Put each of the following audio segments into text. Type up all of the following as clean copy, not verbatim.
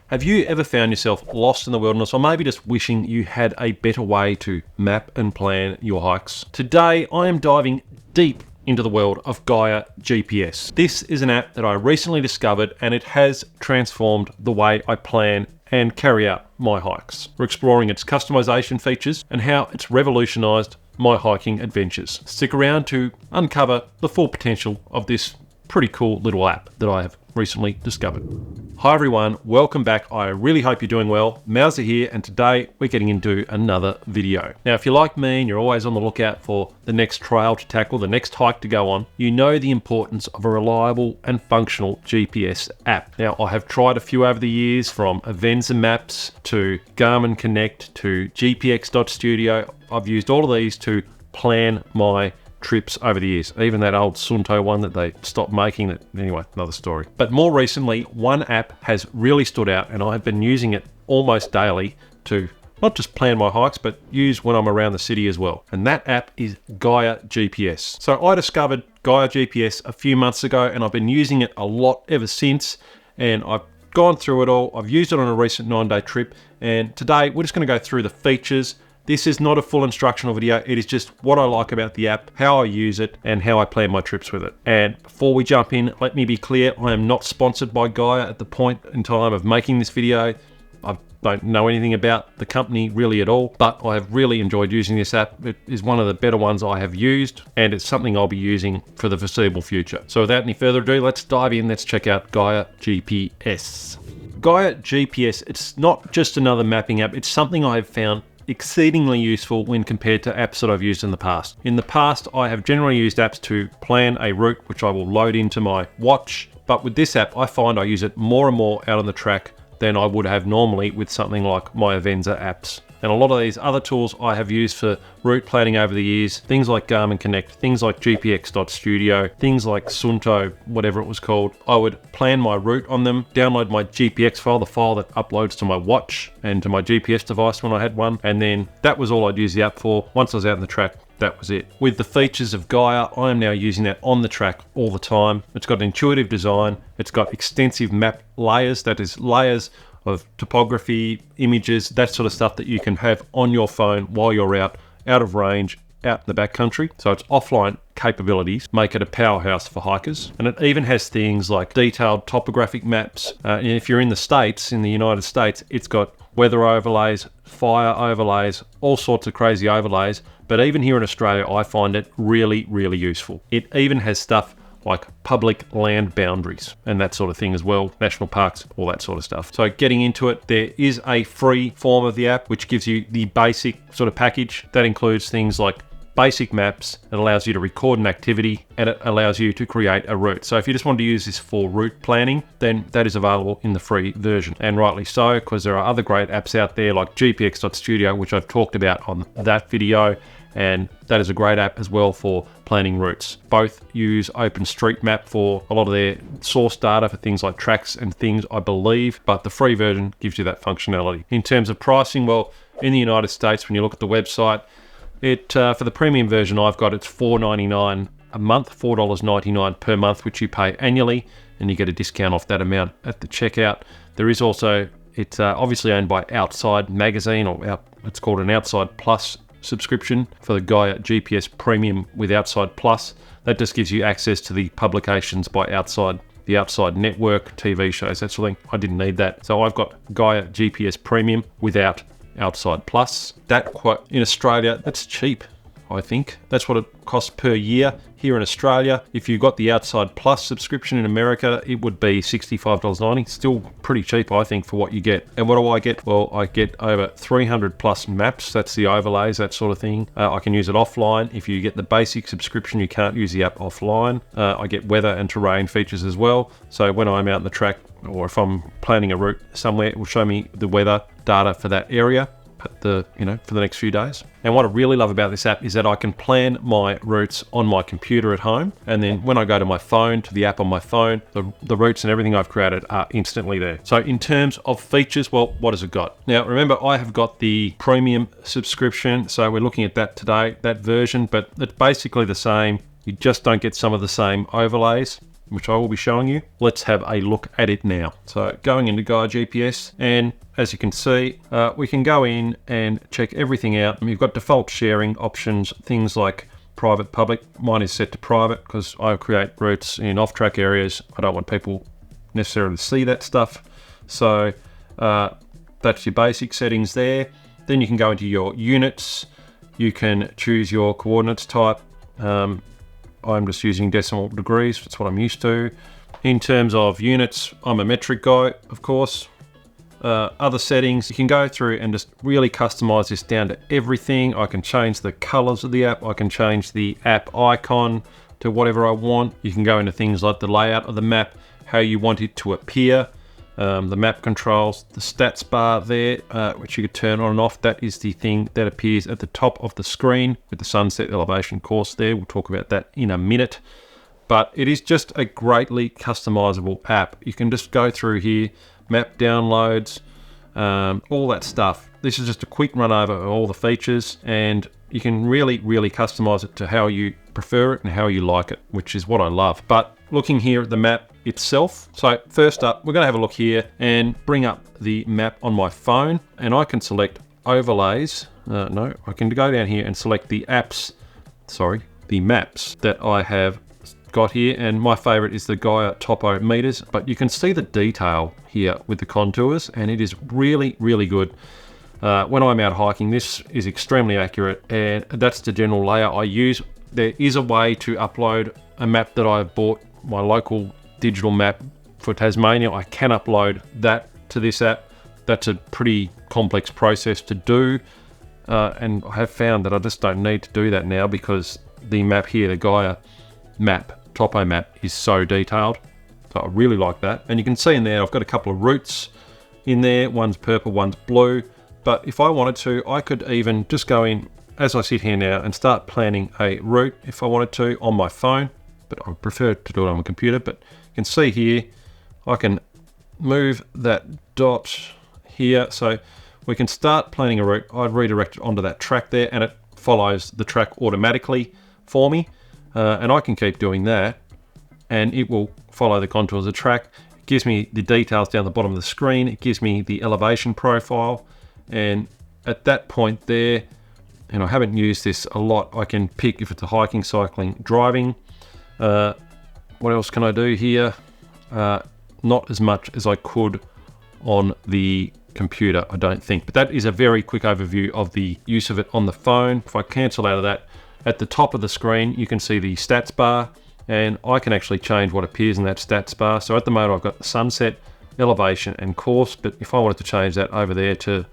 Have you ever found yourself lost in the wilderness, or maybe just wishing you had a better way to map and plan your hikes? Today, I am diving deep into the world of GAIA GPS. This is an app that I recently discovered, and it has transformed the way I plan and carry out my hikes. We're exploring its customization features and how it's revolutionized my hiking adventures. Stick around to uncover the full potential of this pretty cool little app that I have recently discovered. Hi everyone, welcome back. I really hope you're doing well. Mauser here, and today we're getting into another video. Now, if you're like me and you're always on the lookout for the next trail to tackle, the next hike to go on, you know the importance of a reliable and functional GPS app. Now, I have tried a few over the years, from Avenza Maps to Garmin Connect to GPX.studio. I've used all of these to plan my trips over the years. Even that old Sunto one that they stopped making, anyway, another story. But more recently, one app has really stood out, and I've been using it almost daily to not just plan my hikes, but use when I'm around the city as well. And that app is GAIA GPS. So I discovered GAIA GPS a few months ago, and I've been using it a lot ever since. And I've gone through it all. I've used it on a recent 9-day trip. And today we're just going to go through the features. This is not a full instructional video. It is just what I like about the app, how I use it, and how I plan my trips with it. And before we jump in, let me be clear, I am not sponsored by GAIA at the point in time of making this video. I don't know anything about the company really at all, but I have really enjoyed using this app. It is one of the better ones I have used, and it's something I'll be using for the foreseeable future. So without any further ado, let's dive in. Let's check out GAIA GPS. GAIA GPS, it's not just another mapping app. It's something I have found exceedingly useful when compared to apps that I've used in the past. In the past, I have generally used apps to plan a route which I will load into my watch, but with this app, I find I use it more and more out on the track than I would have normally with something like my Avenza apps. And a lot of these other tools I have used for route planning over the years, things like Garmin Connect, things like GPX.studio, things like Sunto, whatever it was called. I would plan my route on them, download my GPX file, the file that uploads to my watch and to my GPS device when I had one, and then that was all I'd use the app for. Once I was out on the track, that was it. With the features of GAIA, I am now using that on the track all the time. It's got an intuitive design. It's got extensive map layers, that is layers of topography, images, that sort of stuff that you can have on your phone while you're out of range, out in the backcountry. So its offline capabilities make it a powerhouse for hikers. And it even has things like detailed topographic maps. And if you're in the States, in the United States, it's got weather overlays, fire overlays, all sorts of crazy overlays. But even here in Australia, I find it really, really useful. It even has stuff like public land boundaries and that sort of thing as well, national parks, all that sort of stuff. So getting into it, there is a free form of the app which gives you the basic sort of package. That includes things like basic maps. It allows you to record an activity, and it allows you to create a route. So if you just want to use this for route planning, then that is available in the free version. And rightly so, because there are other great apps out there like GPX.studio, which I've talked about on that video. And that is a great app as well for planning routes. Both use OpenStreetMap for a lot of their source data for things like tracks and things, I believe, but the free version gives you that functionality. In terms of pricing, well, in the United States, when you look at the website, it for the premium version I've got, it's $4.99 a month, $4.99 per month, which you pay annually, and you get a discount off that amount at the checkout. There is also, it's obviously owned by Outside Magazine, or it's called an Outside Plus subscription for the GAIA GPS Premium with Outside Plus. That just gives you access to the publications by Outside, the Outside Network, TV shows, that sort of thing. I didn't need that. So I've got GAIA GPS Premium without Outside Plus. That quote in Australia, that's cheap, I think. That's what it costs per year here in Australia. If you got the Outside Plus subscription in America, it would be $65.90. Still pretty cheap, I think, for what you get. And what do I get? Well, I get over 300 plus maps. That's the overlays, that sort of thing. I can use it offline. If you get the basic subscription, you can't use the app offline. I get weather and terrain features as well. So when I'm out on the track, or if I'm planning a route somewhere, it will show me the weather data for that area for the next few days. And what I really love about this app is that I can plan my routes on my computer at home, and then when I go to my phone, to the app on my phone, the routes and everything I've created are instantly there. So in terms of features, well, what has it got? Now remember, I have got the premium subscription, so we're looking at that today, that version, but it's basically the same. You just don't get some of the same overlays. which I will be showing you. Let's have a look at it now. So going into GAIA GPS, and as you can see, we can go in and check everything out. You've got default sharing options, things like private, public. Mine is set to private because I create routes in off-track areas. I don't want people necessarily to see that stuff. So that's your basic settings there. Then you can go into your units. You can choose your coordinates type. I'm just using decimal degrees. That's what I'm used to. In terms of units, I'm a metric guy, of course. Other settings, you can go through and just really customize this down to everything. I can change the colors of the app. I can change the app icon to whatever I want. You can go into things like the layout of the map, how you want it to appear, the map controls, the stats bar there, which you could turn on and off. That is the thing that appears at the top of the screen with the sunset elevation course there. We'll talk about that in a minute. But it is just a greatly customizable app. You can just go through here, map downloads, all that stuff. This is just a quick run over of all the features, and you can really customize it to how you prefer it and how you like it, which is what I love. But looking here at the map itself, so first up, we're going to have a look here and bring up the map on my phone, and I can select overlays. No, I can go down here and select the maps that I have got here, and my favorite is the GAIA topo meters, but you can see the detail here with the contours, and it is really good. When I'm out hiking, this is extremely accurate, and that's the general layout I use. There is a way to upload a map that I've bought, my local digital map for Tasmania. I can upload that to this app. That's a pretty complex process to do, and I have found that I just don't need to do that now because the map here, the GAIA map, topo map, is so detailed. So I really like that. And you can see in there, I've got a couple of routes in there. One's purple, one's blue. But if I wanted to, I could even just go in as I sit here now and start planning a route if I wanted to on my phone, but I prefer to do it on my computer. But you can see here, I can move that dot here. So we can start planning a route. I'd redirect it onto that track there, and it follows the track automatically for me. And I can keep doing that, and it will follow the contours of the track. It gives me the details down the bottom of the screen. It gives me the elevation profile, and at that point there, and I haven't used this a lot, I can pick if it's a hiking, cycling, driving. What else can I do here? Not as much as I could on the computer, I don't think, but that is a very quick overview of the use of it on the phone. If I cancel out of that, at the top of the screen, you can see the stats bar, and I can actually change what appears in that stats bar. So at the moment, I've got the sunset, elevation, and course, but if I wanted to change that over there to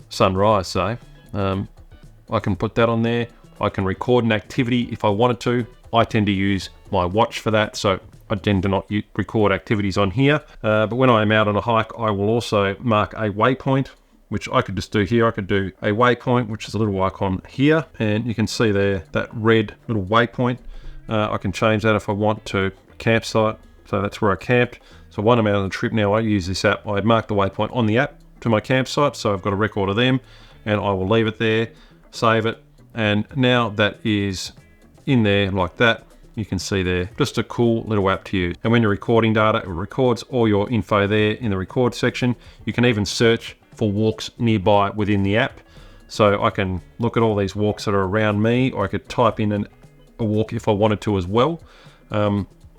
sunrise, say, I can put that on there. I can record an activity if I wanted to. I tend to use my watch for that, so I tend to not record activities on here. But when I am out on a hike, I will also mark a waypoint, which I could just do here. I could do a waypoint, which is a little icon here, and you can see there that red little waypoint. I can change that if I want to campsite. So that's where I camped. So when I'm out on the trip now, I use this app. I mark the waypoint on the app to my campsite, so I've got a record of them, and I will leave it there, save it, and now that is in there like that. You can see there, just a cool little app to use. And when you're recording data, it records all your info there in the record section. You can even search for walks nearby within the app. So I can look at all these walks that are around me, or I could type in a walk if I wanted to as well.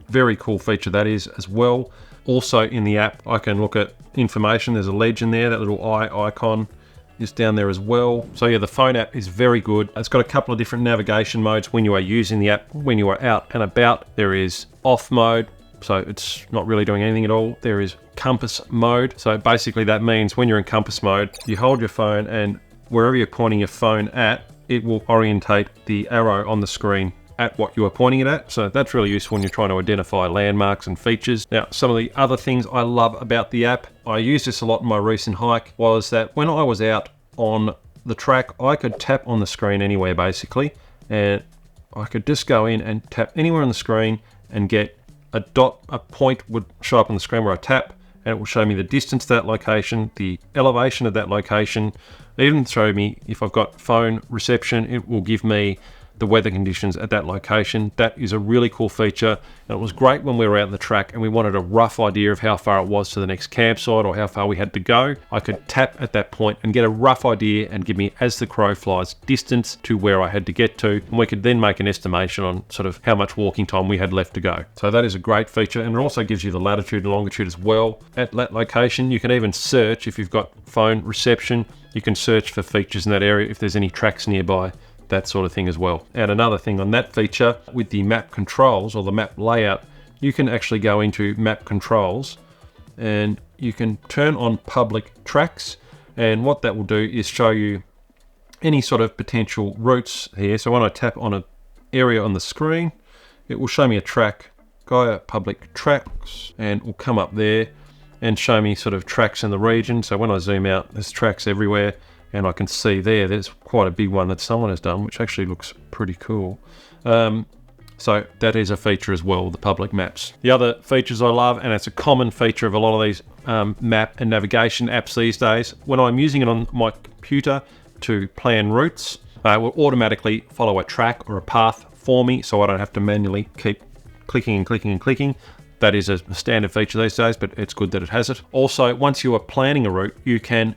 Very cool feature that is as well. Also in the app, I can look at information. There's a legend there, that little eye icon is down there as well. So yeah, the phone app is very good. It's got a couple of different navigation modes when you are using the app. When you are out and about, there is off mode, so it's not really doing anything at all. There is compass mode. So basically that means when you're in compass mode, you hold your phone, and wherever you're pointing your phone at, it will orientate the arrow on the screen at what you are pointing it at. So that's really useful when you're trying to identify landmarks and features. Now, some of the other things I love about the app, I used this a lot in my recent hike, was that when I was out on the track, I could tap on the screen anywhere basically, and I could just go in and tap anywhere on the screen and get a point would show up on the screen where I tap, and it will show me the distance to that location, the elevation of that location. It even show me if I've got phone reception. It will give me the weather conditions at that location. That is a really cool feature, and it was great when we were out on the track and we wanted a rough idea of how far it was to the next campsite or how far we had to go. I could tap at that point and get a rough idea and give me, as the crow flies, distance to where I had to get to, and we could then make an estimation on sort of how much walking time we had left to go. So that is a great feature, and it also gives you the latitude and longitude as well at that location. You can even search if you've got phone reception. You can search for features in that area if there's any tracks nearby, that sort of thing as well. And another thing on that feature, with the map controls or the map layout, you can actually go into map controls and you can turn on public tracks, and what that will do is show you any sort of potential routes here. So when I tap on an area on the screen, it will show me a track, GAIA public tracks, and it will come up there and show me sort of tracks in the region. So when I zoom out, there's tracks everywhere, and I can see there's quite a big one that someone has done, which actually looks pretty cool. So that is a feature as well, the public maps. The other features I love, and it's a common feature of a lot of these map and navigation apps these days, when I'm using it on my computer to plan routes, it will automatically follow a track or a path for me, so I don't have to manually keep clicking and clicking and clicking. That is a standard feature these days, but it's good that it has it. Also, once you are planning a route, you can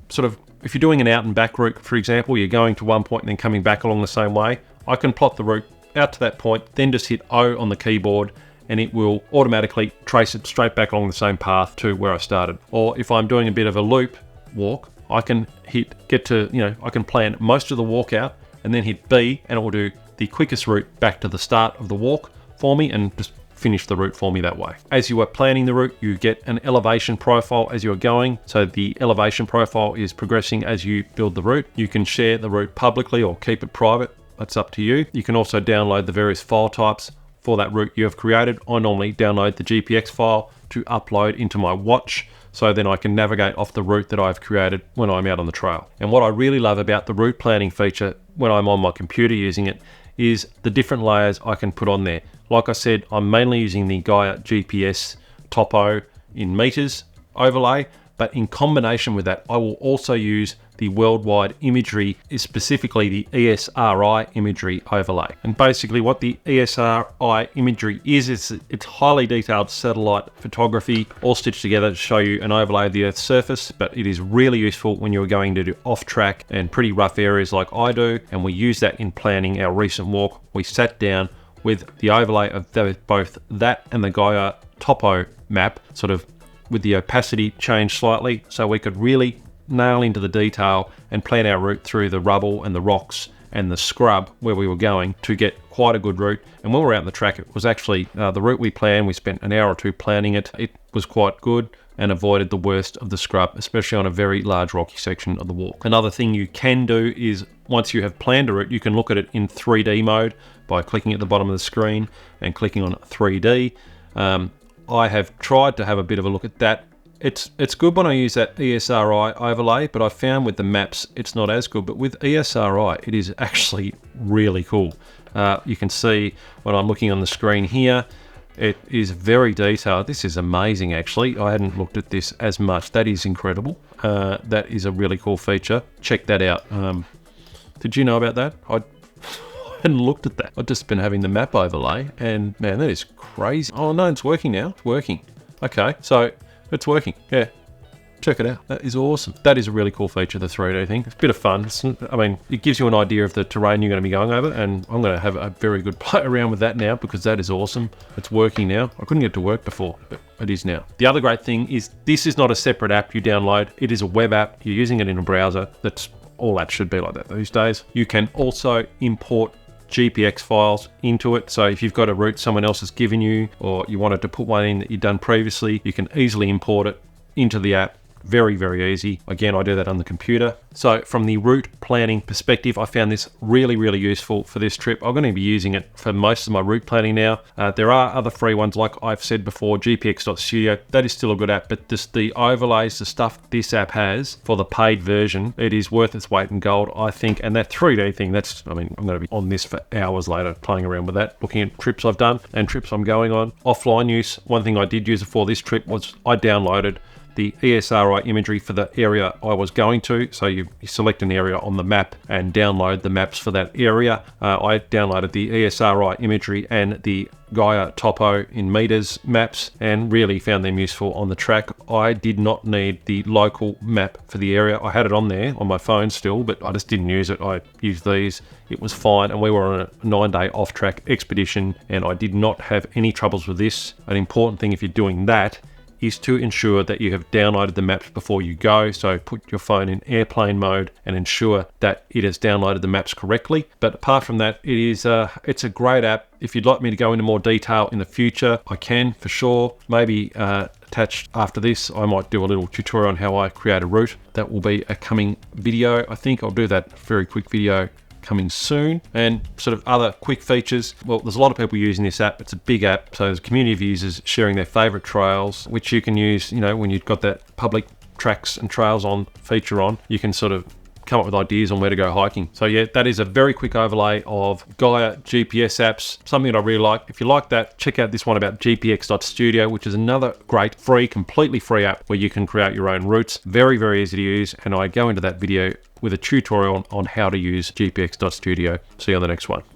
sort of, if you're doing an out and back route, for example, you're going to one point and then coming back along the same way, I can plot the route out to that point, then just hit O on the keyboard, and it will automatically trace it straight back along the same path to where I started. Or if I'm doing a bit of a loop walk, I can I can plan most of the walk out and then hit B, and it will do the quickest route back to the start of the walk for me and just finish the route for me that way. As you are planning the route, you get an elevation profile as you're going. So the elevation profile is progressing as you build the route. You can share the route publicly or keep it private. That's up to you. You can also download the various file types for that route you have created. I normally download the GPX file to upload into my watch, so then I can navigate off the route that I've created when I'm out on the trail. And what I really love about the route planning feature when I'm on my computer using it is the different layers I can put on there. Like I said, I'm mainly using the GAIA GPS topo in meters overlay, but in combination with that, I will also use the worldwide imagery, is specifically the ESRI imagery overlay. And basically what the ESRI imagery is it's highly detailed satellite photography all stitched together to show you an overlay of the Earth's surface, but it is really useful when you're going to do off-track and pretty rough areas like I do, and we use that in planning our recent walk. We sat down with the overlay of both that and the GAIA topo map, sort of with the opacity changed slightly, so we could really nail into the detail and plan our route through the rubble and the rocks and the scrub where we were going to get quite a good route. And when we were out on the track, it was actually the route we planned. We spent an hour or two planning it. It was quite good and avoided the worst of the scrub, especially on a very large rocky section of the walk. Another thing you can do is, once you have planned a route, you can look at it in 3D mode by clicking at the bottom of the screen and clicking on 3D. I have tried to have a bit of a look at that. It's good when I use that ESRI overlay, but I found with the maps it's not as good. But with ESRI, it is actually really cool. You can see when I'm looking on the screen here, it is very detailed. This is amazing, actually. I hadn't looked at this as much. That is incredible. That is a really cool feature. Check that out. Did you know about that? I hadn't looked at that. I've just been having the map overlay, and man, that is crazy. Oh no, it's working now. It's working. Okay, so it's working. Yeah, check it out. That is awesome. That is a really cool feature, the 3D thing. It's a bit of fun. I mean, it gives you an idea of the terrain you're going to be going over, and I'm going to have a very good play around with that now because that is awesome. It's working now. I couldn't get it to work before, but it is now. The other great thing is this is not a separate app you download. It is a web app. You're using it in a browser. That's all apps should be like that these days. You can also import GPX files into it. So if you've got a route someone else has given you, or you wanted to put one in that you've done previously, you can easily import it into the app. Very, very easy. Again, I do that on the computer. So from the route planning perspective, I found this really, really useful for this trip. I'm going to be using it for most of my route planning now. There are other free ones, like I've said before, GPX.studio. That is still a good app, but just the overlays, the stuff this app has for the paid version, it is worth its weight in gold, I think. And that 3D thing, I mean, I'm going to be on this for hours later, playing around with that, looking at trips I've done and trips I'm going on. Offline use, one thing I did use it for this trip was I downloaded the ESRI imagery for the area I was going to. So you select an area on the map and download the maps for that area. I downloaded the ESRI imagery and the GAIA topo in meters maps and really found them useful on the track. I did not need the local map for the area. I had it on there on my phone still, but I just didn't use it. I used these. It was fine, and we were on a 9-day off-track expedition, and I did not have any troubles with this. An important thing if you're doing that is to ensure that you have downloaded the maps before you go. So put your phone in airplane mode and ensure that it has downloaded the maps correctly. But apart from that, it's a great app. If you'd like me to go into more detail in the future, I can for sure. Maybe attached after this, I might do a little tutorial on how I create a route. That will be a coming video. I think I'll do that very quick video coming soon. And sort of other quick features, well, there's a lot of people using this app. It's a big app, so there's a community of users sharing their favorite trails, which you can use, you know, when you've got that public tracks and trails on feature on, you can sort of come up with ideas on where to go hiking. So yeah, that is a very quick overlay of GAIA GPS apps, something that I really like. If you like that, check out this one about GPX.studio, which is another great free, completely free app where you can create your own routes. Very, very easy to use, and I go into that video with a tutorial on how to use GPX.studio. See you on the next one.